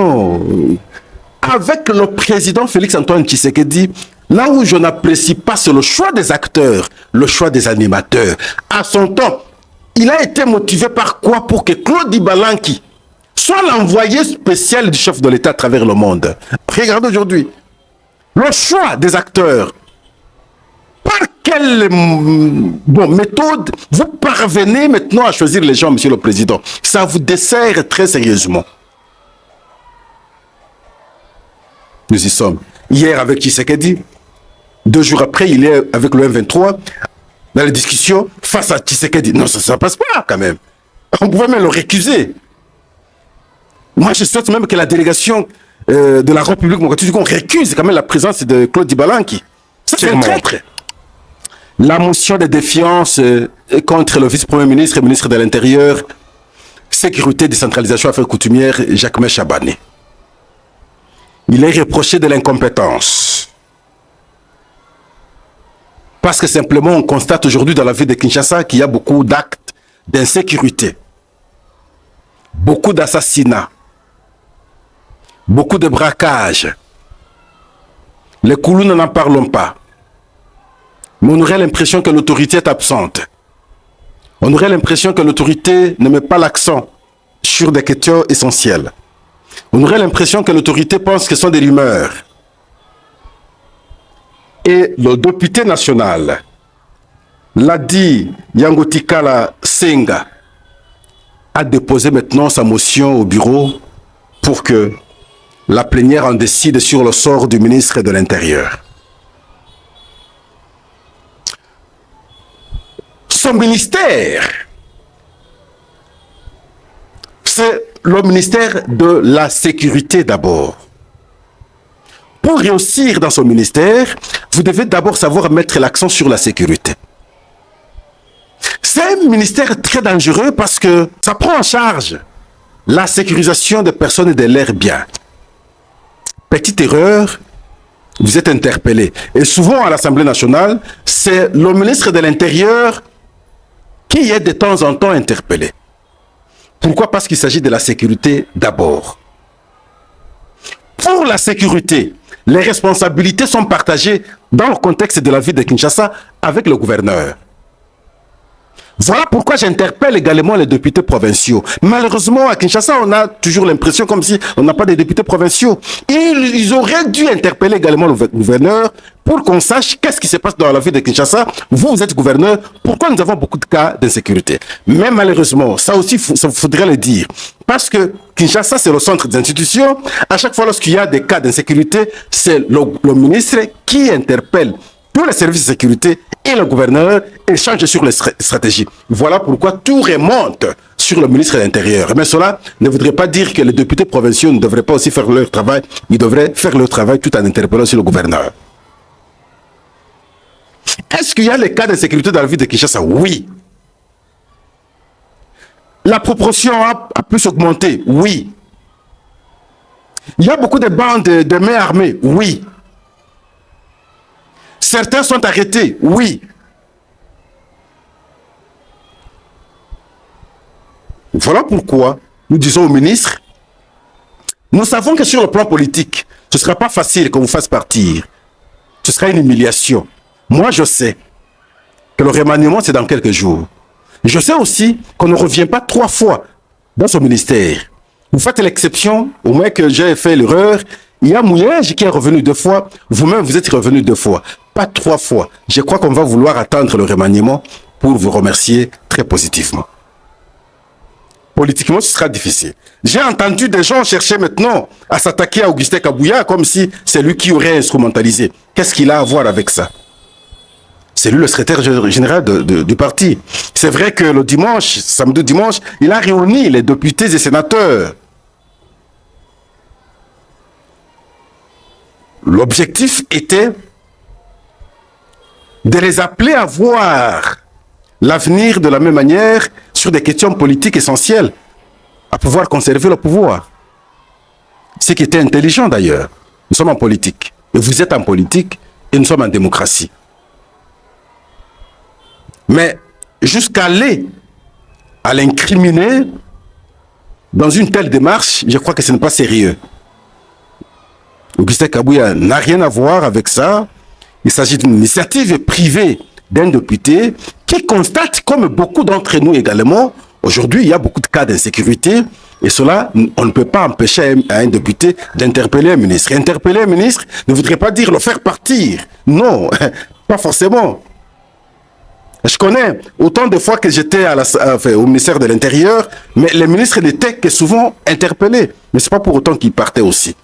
non. Avec le président Félix-Antoine Tshisekedi, là où je n'apprécie pas, c'est le choix des acteurs, le choix des animateurs. À son temps, il a été motivé par quoi pour que Claude Ibalanki soit l'envoyé spécial du chef de l'État à travers le monde. Regardez aujourd'hui, le choix des acteurs. Par quelle méthode vous parvenez maintenant à choisir les gens, Monsieur le Président? Ça vous dessert très sérieusement. Nous y sommes. Hier avec Tshisekedi, 2 jours après, il est avec le M23 dans les discussions face à Tshisekedi. Non, ça ne passe pas quand même. On pouvait même le récuser. Moi, je souhaite même que la délégation de la République qu'on récuse quand même la présence de Claude Ibalanki. Ça, c'est un traître. La motion de défiance contre le vice-premier ministre et ministre de l'Intérieur, sécurité, décentralisation, affaires coutumières, Jacques Chabané. Il est reproché de l'incompétence. Parce que simplement, on constate aujourd'hui dans la ville de Kinshasa qu'il y a beaucoup d'actes d'insécurité, beaucoup d'assassinats, beaucoup de braquages. Les Koulous n'en parlons pas. Mais on aurait l'impression que l'autorité est absente. On aurait l'impression que l'autorité ne met pas l'accent sur des questions essentielles. On aurait l'impression que l'autorité pense que ce sont des rumeurs. Et le député national l'a dit, Yangotikala Senga a déposé maintenant sa motion au bureau pour que la plénière en décide sur le sort du ministre de l'Intérieur. Son ministère, c'est le ministère de la Sécurité d'abord. Pour réussir dans son ministère, vous devez d'abord savoir mettre l'accent sur la sécurité. C'est un ministère très dangereux parce que ça prend en charge la sécurisation des personnes et de leurs biens. Petite erreur, vous êtes interpellé. Et souvent à l'Assemblée nationale, c'est le ministre de l'Intérieur qui est de temps en temps interpellé. Pourquoi? Parce qu'il s'agit de la sécurité d'abord. Pour la sécurité, les responsabilités sont partagées dans le contexte de la ville de Kinshasa avec le gouverneur. Voilà pourquoi j'interpelle également les députés provinciaux. Malheureusement, à Kinshasa, on a toujours l'impression comme si on n'a pas de députés provinciaux. Ils auraient dû interpeller également le gouverneur pour qu'on sache qu'est-ce qui se passe dans la ville de Kinshasa. Vous êtes gouverneur, pourquoi nous avons beaucoup de cas d'insécurité? Mais malheureusement, ça aussi, ça faudrait le dire. Parce que Kinshasa, c'est le centre des institutions. À chaque fois, lorsqu'il y a des cas d'insécurité, c'est le ministre qui interpelle tous les services de sécurité et le gouverneur échangent sur les stratégies. Voilà pourquoi tout remonte sur le ministre de l'Intérieur. Mais cela ne voudrait pas dire que les députés provinciaux ne devraient pas aussi faire leur travail. Ils devraient faire leur travail tout en interpellant sur le gouverneur. Est-ce qu'il y a les cas d'insécurité dans la ville de Kinshasa? Oui. La proportion a pu s'augmenter? Oui. Il y a beaucoup de bandes de main armées? Oui. Certains sont arrêtés? Oui. Voilà pourquoi nous disons au ministre, nous savons que sur le plan politique, ce ne sera pas facile qu'on vous fasse partir. Ce sera une humiliation. Moi, je sais que le remaniement, c'est dans quelques jours. Je sais aussi qu'on ne revient pas 3 fois dans ce ministère. Vous faites l'exception, au moins que j'ai fait l'erreur. Il y a Mouyège qui est revenu 2 fois. Vous-même, vous êtes revenu 2 fois. Pas 3 fois. Je crois qu'on va vouloir attendre le remaniement pour vous remercier très positivement. Politiquement, ce sera difficile. J'ai entendu des gens chercher maintenant à s'attaquer à Augustin Kabouya comme si c'est lui qui aurait instrumentalisé. Qu'est-ce qu'il a à voir avec ça? C'est lui le secrétaire général du parti. C'est vrai que le dimanche, samedi dimanche, il a réuni les députés et sénateurs. L'objectif était de les appeler à voir l'avenir de la même manière sur des questions politiques essentielles, à pouvoir conserver le pouvoir. Ce qui était intelligent d'ailleurs. Nous sommes en politique. Et vous êtes en politique et nous sommes en démocratie. Mais jusqu'à aller à l'incriminer dans une telle démarche, je crois que ce n'est pas sérieux. Augustin Kabouya n'a rien à voir avec ça. Il s'agit d'une initiative privée d'un député qui constate, comme beaucoup d'entre nous également, aujourd'hui, il y a beaucoup de cas d'insécurité. Et cela, on ne peut pas empêcher à un député d'interpeller un ministre. Interpeller un ministre ne voudrait pas dire le faire partir. Non, pas forcément. Je connais autant de fois que j'étais au ministère de l'Intérieur, mais les ministres n'étaient que souvent interpellés. Mais ce n'est pas pour autant qu'ils partaient aussi.